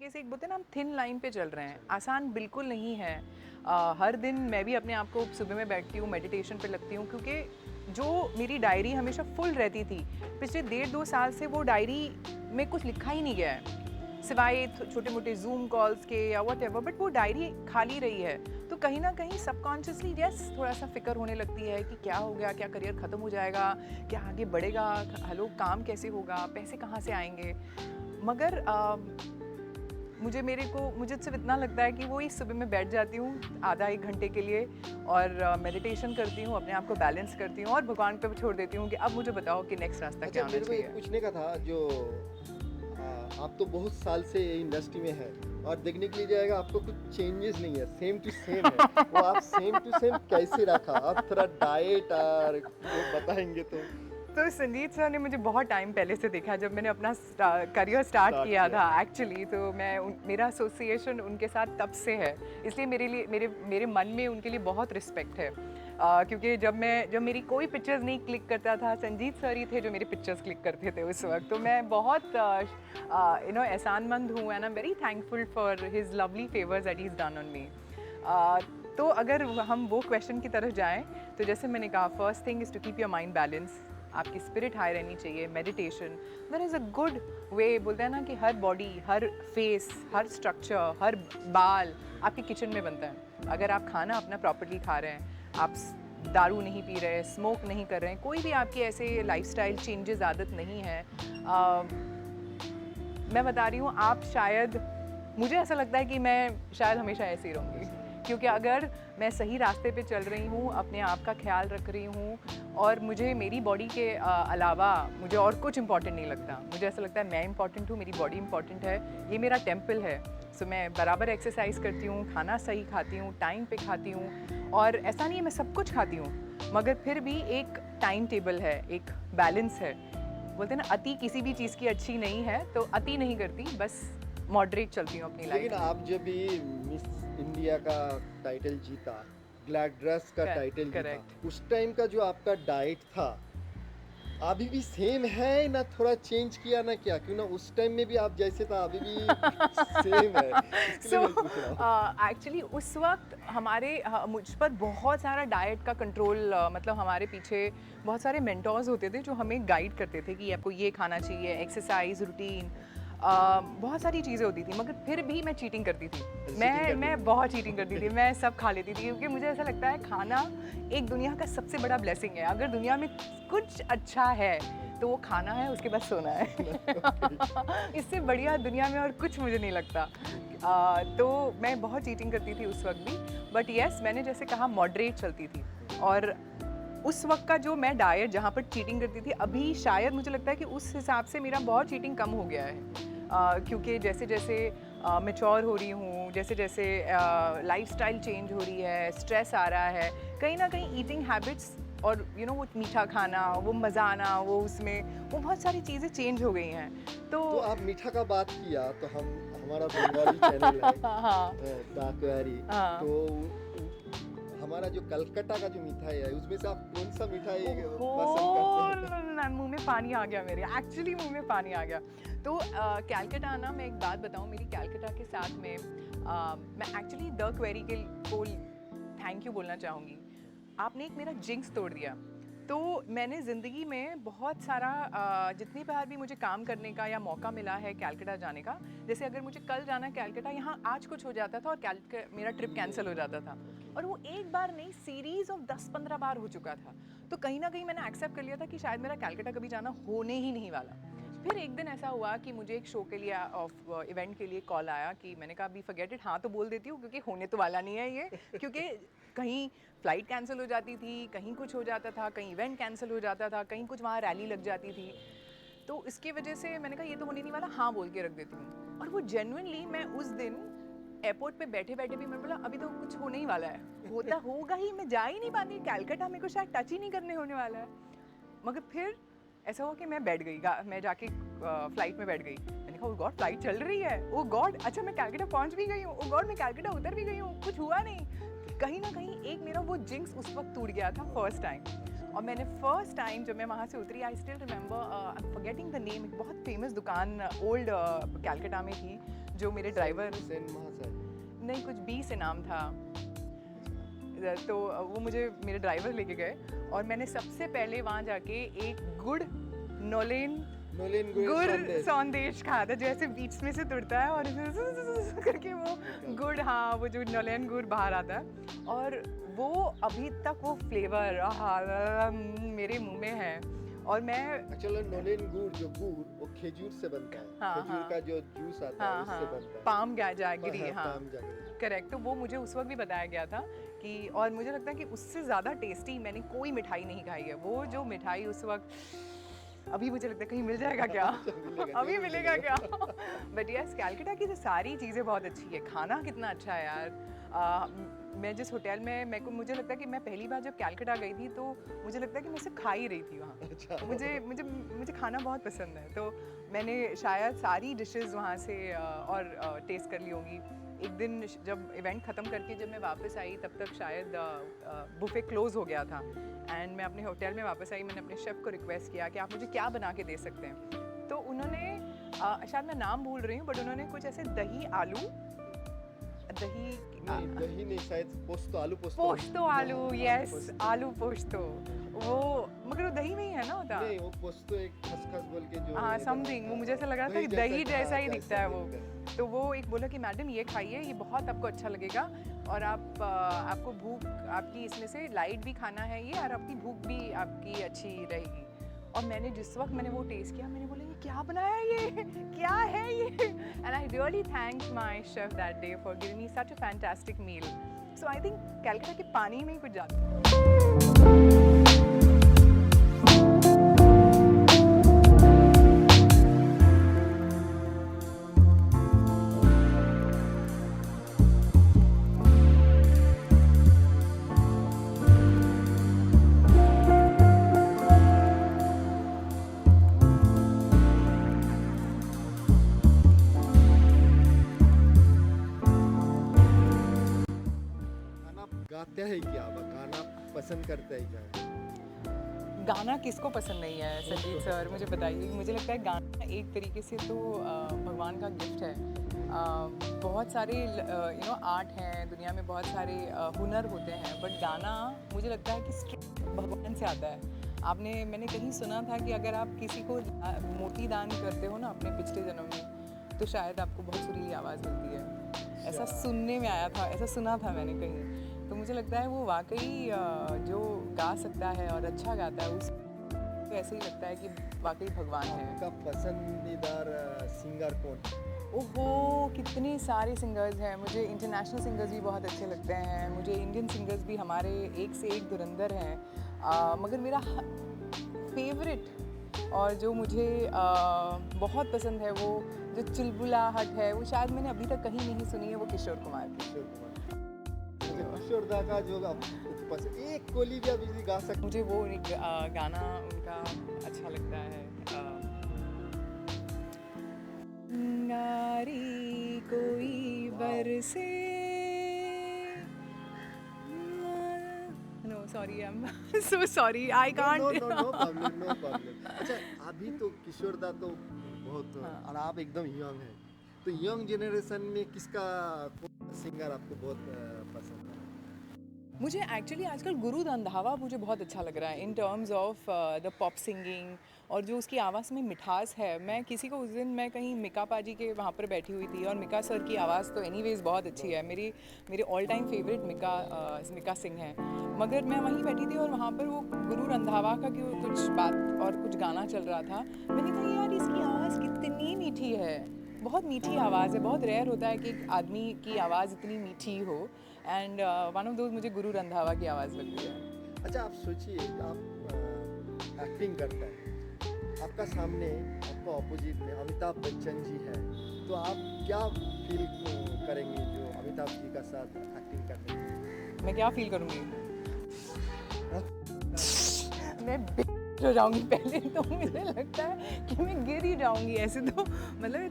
तरीके से एक बोलते हैं ना, हम थिन लाइन पे चल रहे हैं। आसान बिल्कुल नहीं है। हर दिन मैं भी अपने आप को सुबह में बैठती हूँ, मेडिटेशन पे लगती हूँ, क्योंकि जो मेरी डायरी हमेशा फुल रहती थी, पिछले 1.5-2 साल से वो डायरी में कुछ लिखा ही नहीं गया है, सिवाय छोटे मोटे जूम कॉल्स के या वट एवर, बट वो डायरी खाली रही है। तो कहीं ना कहीं सबकॉन्शियसली यस थोड़ा सा फिक्र होने लगती है कि क्या हो गया, क्या करियर ख़त्म हो जाएगा, क्या आगे बढ़ेगा, हेलो काम कैसे होगा, पैसे कहाँ से आएंगे। मगर मुझे सिर्फ इतना लगता है कि वो ही सुबह में बैठ जाती हूँ आधा 1 घंटे के लिए और मेडिटेशन करती हूँ, अपने आप को बैलेंस करती हूँ और भगवान पे छोड़ देती हूँ कि अब मुझे बताओ कि नेक्स्ट रास्ता अच्छा, क्या होना मेरे को एक चाहिए। पूछने का था, जो आप तो बहुत साल से इंडस्ट्री में है और देखने के लिए जाएगा आपको कुछ चेंजेस नहीं है, सेम टू सेम है। वो आप सेम टू सेम कैसे रखा? आप थोड़ा डाइट और वो बताएंगे तो संजीत सर ने मुझे बहुत टाइम पहले से देखा, जब मैंने अपना करियर स्टार्ट स्टार्ट किया किया था था। एक्चुअली। तो मेरा एसोसिएशन उनके साथ तब से है, इसलिए मेरे लिए मेरे मन में उनके लिए बहुत रिस्पेक्ट है। क्योंकि जब मेरी कोई पिक्चर्स नहीं क्लिक करता था, संजीत सर ही थे जो मेरे पिक्चर्स क्लिक करते थे उस वक्त। तो मैं बहुत एहसानमंद हूँ and I am very thankful for his lovely favours that he is done on me. तो अगर हम वो क्वेश्चन की तरफ जाएं, तो जैसे मैंने कहा, first thing is to keep your mind balance. आपकी स्पिरिट हाई रहनी चाहिए, meditation there is a good way. बोलते हैं ना कि हर बॉडी, हर फेस, हर स्ट्रक्चर, हर बाल आपके किचन में बनता है। अगर आप खाना अपना प्रॉपर्ली खा रहे हैं, आप दारू नहीं पी रहे, स्मोक नहीं कर रहे हैं, कोई भी आपकी ऐसे लाइफस्टाइल चेंजेस आदत नहीं है, मैं बता रही हूँ, आप शायद, मुझे ऐसा लगता है कि मैं शायद हमेशा ऐसे ही रहूँगी। क्योंकि अगर मैं सही रास्ते पे चल रही हूँ, अपने आप का ख्याल रख रही हूँ और मुझे मेरी बॉडी के अलावा मुझे और कुछ इम्पॉर्टेंट नहीं लगता। मुझे ऐसा लगता है मैं इम्पॉर्टेंट हूँ, मेरी बॉडी इम्पॉर्टेंट है, ये मेरा टेम्पल है। सो मैं बराबर एक्सरसाइज करती हूँ, खाना सही खाती हूँ, टाइम पे खाती हूँ। और ऐसा नहीं है मैं सब कुछ खाती हूँ, मगर फिर भी एक टाइम टेबल है, एक बैलेंस है। बोलते हैं ना, अति किसी भी चीज़ की अच्छी नहीं है, तो अति नहीं करती, बस मॉडरेट चलती हूँ अपनी लाइफ लेकिन में। आप जब भी मिस इंडिया का टाइटल जीता, ब्लैक ड्रेस का टाइटल जीता, करेक्ट। उस टाइम का जो आपका डाइट था अभी भी सेम है ना? थोड़ा चेंज किया ना क्या? क्यों ना उस टाइम में भी आप जैसे था अभी भी सेम है, इसके लिए सो मैं पूछ रहा हूँ। एक्चुअली उस वक्त मुझ पर बहुत सारा डाइट का कंट्रोल, मतलब हमारे पीछे बहुत सारे मेंटोर्स होते थे जो हमें गाइड करते थे कि आपको ये खाना चाहिए, एक्सरसाइज रूटीन, बहुत सारी चीज़ें होती थी, मगर फिर भी मैं चीटिंग करती थी। अच्छा, चीटिंग मैं करती मैं थी। बहुत चीटिंग करती थी, मैं सब खा लेती थी, क्योंकि मुझे ऐसा लगता है खाना एक दुनिया का सबसे बड़ा ब्लेसिंग है। अगर दुनिया में कुछ अच्छा है तो वो खाना है, उसके बाद सोना है। ओके। इससे बढ़िया दुनिया में और कुछ मुझे नहीं लगता। तो मैं बहुत चीटिंग करती थी उस वक्त भी, बट यस मैंने जैसे कहा मॉडरेट चलती थी। और उस वक्त का जो मैं डाइट जहाँ पर चीटिंग करती थी, अभी शायद मुझे लगता है कि उस हिसाब से मेरा बहुत चीटिंग कम हो गया है। क्योंकि जैसे जैसे मैच्योर हो रही हूँ, जैसे जैसे लाइफस्टाइल चेंज हो रही है, स्ट्रेस आ रहा है, कहीं ना कहीं ईटिंग हैबिट्स और वो मीठा खाना, वो मज़ा आना, वो उसमें वो बहुत सारी चीज़ें चेंज हो गई हैं। तो तो आप मीठा का बात किया तो हम हमारा बंगाली चैनल है हाँ द क्वेरी। हाँ। तो हमारा जो कलकत्ता का जो मिठाई है उसमें से आप कौन सा मिठाई ओहो, पसंद करते हैं? मुंह में पानी आ गया मेरे, एक्चुअली मुंह में पानी आ गया। तो कैलकटा ना, मैं एक बात बताऊं, मेरी कैलकटा के साथ में मैं एक्चुअली द क्वेरी के को थैंक यू बोलना चाहूँगी। आपने एक मेरा जिंक्स तोड़ दिया। तो मैंने ज़िंदगी में बहुत सारा जितनी बार भी मुझे काम करने का या मौका मिला है कैलकटा जाने का, जैसे अगर मुझे कल जाना है कैलकटा, यहाँ आज कुछ हो जाता था और मेरा ट्रिप कैंसिल हो जाता था। और वो एक बार नहीं, सीरीज ऑफ 10-15 बार हो चुका था। तो कहीं ना कहीं मैंने एक्सेप्ट कर लिया था कि शायद मेरा कैलकटा कभी जाना होने ही नहीं वाला। फिर एक दिन ऐसा हुआ कि मुझे एक शो के लिए ऑफ इवेंट के लिए कॉल आया कि मैंने कहा अभी फॉरगेट इट, हाँ तो बोल देती हूँ क्योंकि होने तो वाला नहीं है ये। क्योंकि कहीं फ़्लाइट कैंसिल हो जाती थी, कहीं कुछ हो जाता था, कहीं इवेंट कैंसिल हो जाता था, कहीं कुछ वहाँ रैली लग जाती थी। तो इसकी वजह से मैंने कहा ये तो होने नहीं वाला, हाँ बोल के रख देती हूँ। और वो जेन्युइनली, मैं उस दिन एयरपोर्ट पे बैठे बैठे भी मैंने बोला अभी तो कुछ होने ही वाला है, होता होगा ही, मैं जा ही नहीं पाती कैलकाटा, मेरे को शायद टच ही नहीं करने होने वाला है। मगर फिर ऐसा हुआ कि मैं बैठ गई, मैं जाके फ्लाइट में बैठ गई। मैंने कहा ओ गॉड फ्लाइट चल रही है, ओ गॉड अच्छा मैं कैलकाटा पहुंच भी गई हूँ, ओ गॉड मैं कैलकाटा उतर भी गई हूँ, कुछ हुआ नहीं। कहीं ना कहीं एक मेरा वो जिंक्स उस वक्त टूट गया था फर्स्ट टाइम। और मैंने फर्स्ट टाइम जब मैं वहाँ से उतरी, I still remember, I am forgetting the name, एक बहुत फेमस दुकान ओल्ड कैलकाटा में थी जो मेरे ड्राइवर सेन महाशय। नहीं कुछ बी से नाम था, तो वो मुझे मेरे ड्राइवर लेके गए और मैंने सबसे पहले वहाँ जाके एक गुड़ नोलेन गुड़ सौंदेश खाया था, जो ऐसे बीच में से तुड़ता है और ऐसे करके वो गुड़, हाँ वो जो नोलेन गुड़ बाहर आता है और वो अभी तक वो फ्लेवर मेरे मुंह में है। और मैं एक्चुअली नोलेन गुड़ जो गुड़ वो खजूर से बनता है, हाँ, खजूर हाँ, का जो जूस आता है उससे बनता है, पाम जागरी, हाँ पाम जागरी। करेक्ट। तो वो मुझे उस वक्त भी बताया गया था कि, और मुझे लगता है कि उससे ज़्यादा टेस्टी मैंने कोई मिठाई नहीं खाई है। वो जो मिठाई उस वक्त, अभी मुझे लगता है कहीं मिल जाएगा क्या अभी मिलेगा क्या बट यस, कैलकाटा की तो सारी चीज़ें बहुत अच्छी है, खाना कितना अच्छा है यार। मैं जिस होटल में मुझे लगता है कि मैं पहली बार जब कैलकाटा गई थी तो मुझे लगता है कि मैं सिर्फ खा ही रही थी वहाँ। अच्छा। मुझे खाना बहुत पसंद है, तो मैंने शायद सारी डिशेस वहाँ से और टेस्ट कर ली होंगी। एक दिन जब इवेंट ख़त्म करके जब मैं वापस आई तब तक शायद बुफे क्लोज़ हो गया था एंड मैं अपने होटल में वापस आई। मैंने अपने शेफ़ को रिक्वेस्ट किया कि आप मुझे क्या बना के दे सकते हैं, तो उन्होंने शायद मैं नाम भूल रही हूँ बट उन्होंने कुछ ऐसे दही नहीं शायद पोस्तो आलू, यस आलू पोस्तो, वो मगर वो दही में ही है ना होता नहीं, वो पोस्तो एक खसखस बोल के जो हाँ समथिंग, वो मुझे ऐसा लग रहा था कि दही जैसा ही दिखता है वो। तो वो एक बोला कि मैडम ये खाइए, ये बहुत आपको अच्छा लगेगा और आपको भूख आपकी इसमें से लाइट भी खाना है ये, और आपकी भूख भी आपकी अच्छी रहेगी। और मैंने जिस वक्त मैंने वो टेस्ट किया मैंने बोला ये क्या बनाया, ये क्या है ये, and I really thank my chef that day for giving me such a fantastic meal. So I think Calcutta के पानी में ही कुछ जाता है। गाते हैं क्या, गाना पसंद करते हैं क्या? गाना किसको पसंद नहीं है संजीत सर, मुझे बताइए। मुझे लगता है गाना एक तरीके से तो भगवान का गिफ्ट है। बहुत सारे आर्ट हैं दुनिया में, बहुत सारे हुनर होते हैं, बट गाना मुझे लगता है कि स्ट्रेट भगवान से आता है। मैंने कहीं सुना था कि अगर आप किसी को मोती दान करते हो ना अपने पिछले जन्म में, तो शायद आपको बहुत सुरीली आवाज़ मिलती है। ऐसा सुनने में आया था, ऐसा सुना था मैंने कहीं। तो मुझे लगता है वो वाकई जो गा सकता है और अच्छा गाता है उसको ऐसे ही लगता है कि वाकई भगवान है। आपका पसंदीदार सिंगर कौन? ओहो, कितने सारे सिंगर्स हैं। मुझे इंटरनेशनल सिंगर्स भी बहुत अच्छे लगते हैं, मुझे इंडियन सिंगर्स भी हमारे एक से एक धुरंधर हैं। मगर मेरा फेवरेट और जो मुझे बहुत पसंद है, वो जो चुलबुलाहट है, वो शायद मैंने अभी तक कहीं नहीं सुनी है, वो किशोर कुमार की। किशोर दा का जो एक कोली भी अभी गा सकते। मुझे वो एक गाना उनका अच्छा लगता है, नारी कोई बरसे, no sorry, I am so sorry, I can't. No problem. अच्छा, अभी तो किशोर दा तो बहुत और आप एकदम यंग है, तो यंग जनरेशन में किसका सिंगर आपको बहुत पसंद है? मुझे एक्चुअली आजकल गुरु रंधावा मुझे बहुत अच्छा लग रहा है in terms of the pop singing, और जो उसकी आवाज़ में मिठास है। मैं किसी को उस दिन मैं कहीं मिका पाजी के वहाँ पर बैठी हुई थी, और मिका सर की आवाज़ तो एनीवेज बहुत अच्छी है, मेरे all time favourite Mika Singh हैं। मगर मैं वहीं बैठी थी और वहाँ पर वो गुरु रंधावा का कुछ बात और कुछ गाना चल रहा था। मैंने कहा यार इसकी आवाज़ कितनी मीठी है, बहुत मीठी आवाज़ है। बहुत रेयर होता है कि एक आदमी की आवाज़ इतनी मीठी हो, एंड वन ऑफ दोज मुझे गुरु रंधावा की आवाज़ लगती है। अच्छा, आप सोचिए, आप एक्टिंग करते हैं, आपका सामने आपका ऑपोजिट में अमिताभ बच्चन जी है, तो आप क्या फील करेंगे जो अमिताभ जी का साथ एक्टिंग करने में? मैं क्या फील करूँगी? मैं हो जाऊंगी पहले तो। मुझे लगता है कि मैं गिर ही जाऊंगी ऐसे तो मतलब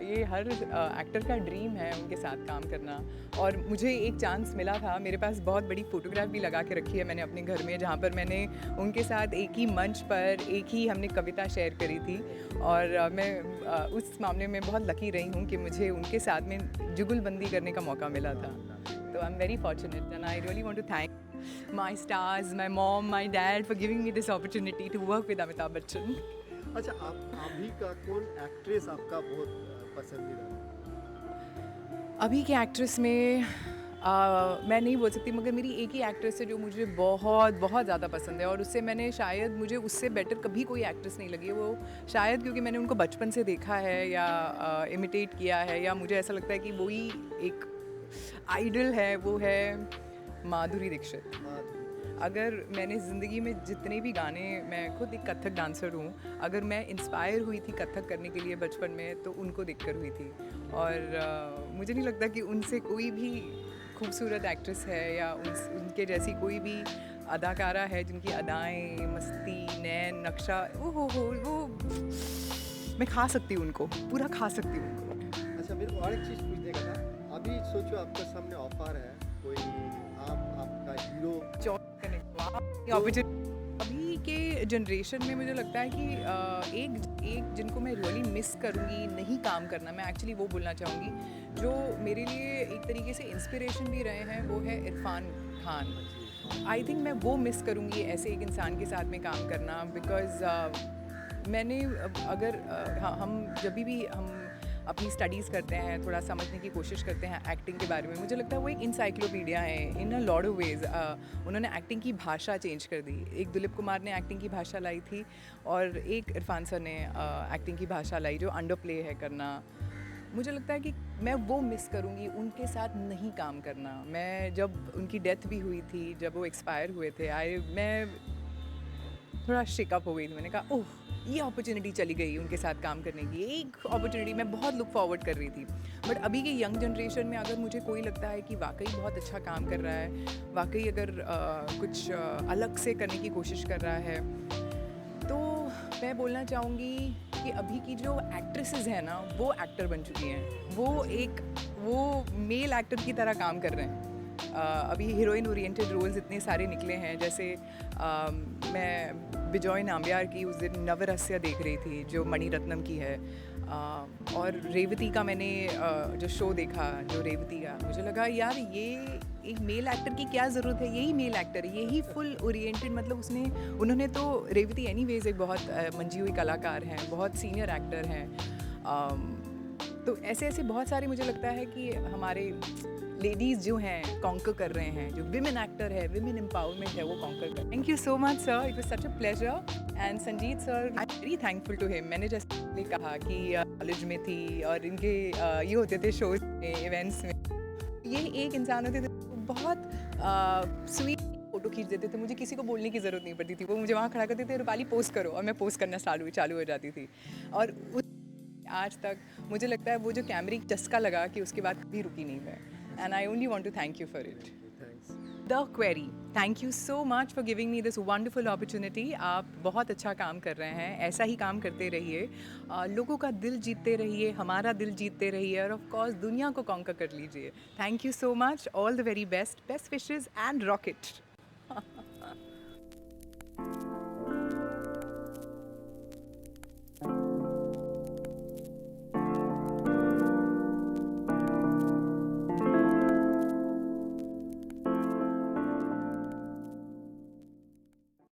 ये हर एक्टर का ड्रीम है उनके साथ काम करना। और मुझे एक चांस मिला था, मेरे पास बहुत बड़ी फ़ोटोग्राफ भी लगा के रखी है मैंने अपने घर में, जहाँ पर मैंने उनके साथ एक ही मंच पर एक ही हमने कविता शेयर करी थी। और मैं उस मामले में बहुत लकी रही हूँ कि मुझे उनके साथ में जुगलबंदी करने का मौका मिला था। So I'm very fortunate and I really want to thank my stars, my mom, my dad for giving me this opportunity to work with Amitabh Bachchan. अच्छा, आप अभी का कौन एक्ट्रेस आपका बहुत पसंदीदा है? अभी के एक्ट्रेस में मैं नहीं बोल सकती, मगर मेरी एक ही एक्ट्रेस है जो मुझे बहुत बहुत ज़्यादा पसंद है, और उससे मैंने शायद मुझे उससे बेटर कभी कोई एक्ट्रेस नहीं लगी है। वो शायद क्योंकि मैंने उनको बचपन से देखा है या इमिटेट किया है, या मुझे ऐसा लगता है कि वही एक आइडल है, वो है माधुरी दीक्षित। अगर मैंने ज़िंदगी में जितने भी गाने, मैं खुद एक कथक डांसर हूँ, अगर मैं इंस्पायर हुई थी कथक करने के लिए बचपन में तो उनको देखकर हुई थी। और मुझे नहीं लगता कि उनसे कोई भी खूबसूरत एक्ट्रेस है या उनके जैसी कोई भी अदाकारा है जिनकी अदाएं, मस्ती, नैन, नक्शा, वो मैं खा सकती हूँ उनको, पूरा खा सकती हूँ उनको। अच्छा, मेरे को और एक चीज़ पूछने का था। अभी सोचो आपके सामने ऑफर है, कोई आपका हीरो अभी के जनरेशन में मुझे लगता है कि एक जिनको मैं रियली मिस करूँगी नहीं काम करना, मैं एक्चुअली वो बोलना चाहूँगी, जो मेरे लिए एक तरीके से इंस्पिरेशन भी रहे हैं, वो है इरफान खान। आई थिंक मैं वो मिस करूँगी ऐसे एक इंसान के साथ में काम करना, बिकॉज़ मैंने अगर हम जब भी हम अपनी स्टडीज़ करते हैं, थोड़ा समझने की कोशिश करते हैं एक्टिंग के बारे में, मुझे लगता है वो एक इंसाइक्लोपीडिया है इन अ लॉट ऑफ वेज। उन्होंने एक्टिंग की भाषा चेंज कर दी। एक दिलीप कुमार ने एक्टिंग की भाषा लाई थी, और एक इरफान सर ने एक्टिंग की भाषा लाई जो अंडर प्ले है करना। मुझे लगता है कि मैं वो मिस करूँगी, उनके साथ नहीं काम करना। मैं जब उनकी डेथ भी हुई थी, जब वो एक्सपायर हुए थे, मैं थोड़ा शेकअप हो गई थी। मैंने कहा ओह, ये अपॉर्चुनिटी चली गई उनके साथ काम करने की। एक अपॉर्चुनिटी मैं बहुत लुक फॉरवर्ड कर रही थी। बट अभी के यंग जनरेशन में अगर मुझे कोई लगता है कि वाकई बहुत अच्छा काम कर रहा है, वाकई अगर कुछ अलग से करने की कोशिश कर रहा है, तो मैं बोलना चाहूँगी कि अभी की जो एक्ट्रेसेस हैं ना, वो एक्टर बन चुकी हैं। वो मेल एक्टर की तरह काम कर रहे हैं। अभी हीरोइन ओरिएंटेड रोल्स इतने सारे निकले हैं, जैसे मैं बिजॉय नाम्बियार की उस दिन नवरस्य देख रही थी जो मणिरत्नम की है, और रेवती का मैंने जो शो देखा, जो रेवती का, मुझे लगा यार ये एक मेल एक्टर की क्या ज़रूरत है, यही मेल एक्टर है, यही फुल ओरिएंटेड, मतलब उन्होंने तो रेवती एनीवेज एक बहुत मंजी हुई कलाकार हैं, बहुत सीनियर एक्टर हैं। तो ऐसे ऐसे बहुत सारे मुझे लगता है कि हमारे लेडीज़ जो हैं कॉन्कर कर रहे हैं, जो विमेन एक्टर है, विमेन एम्पावरमेंट है, वो कॉन्कर कर। Thank you so much sir, it was such a pleasure. And Sanjeet sir, I am very thankful to him. मैंने जैसे कहा कि कॉलेज में थी और इनके ये होते थे शोज में, इवेंट्स में, ये एक इंसान होते थे बहुत स्वीट फोटो खींच देते थे, मुझे किसी को बोलने की ज़रूरत नहीं पड़ती थी, वो मुझे वहाँ खड़ा करते थे, रूपाली पोस्ट करो, और मैं पोस्ट करना चालू हो जाती थी। और आज तक मुझे लगता है वो जो कैमरे की चस्का लगा कि उसके बाद कभी रुकी नहीं मैं। And I only want to thank you for it. Thanks. The Query, thank you so much for giving me this wonderful opportunity. आप बहुत अच्छा काम कर रहे हैं, ऐसा ही काम करते रहिए, लोगों का दिल जीतते रहिए, हमारा दिल जीतते रहिए, और ऑफ कोर्स दुनिया को कॉन्कर कर लीजिए। Thank you so much, all the very best, best wishes and rocket.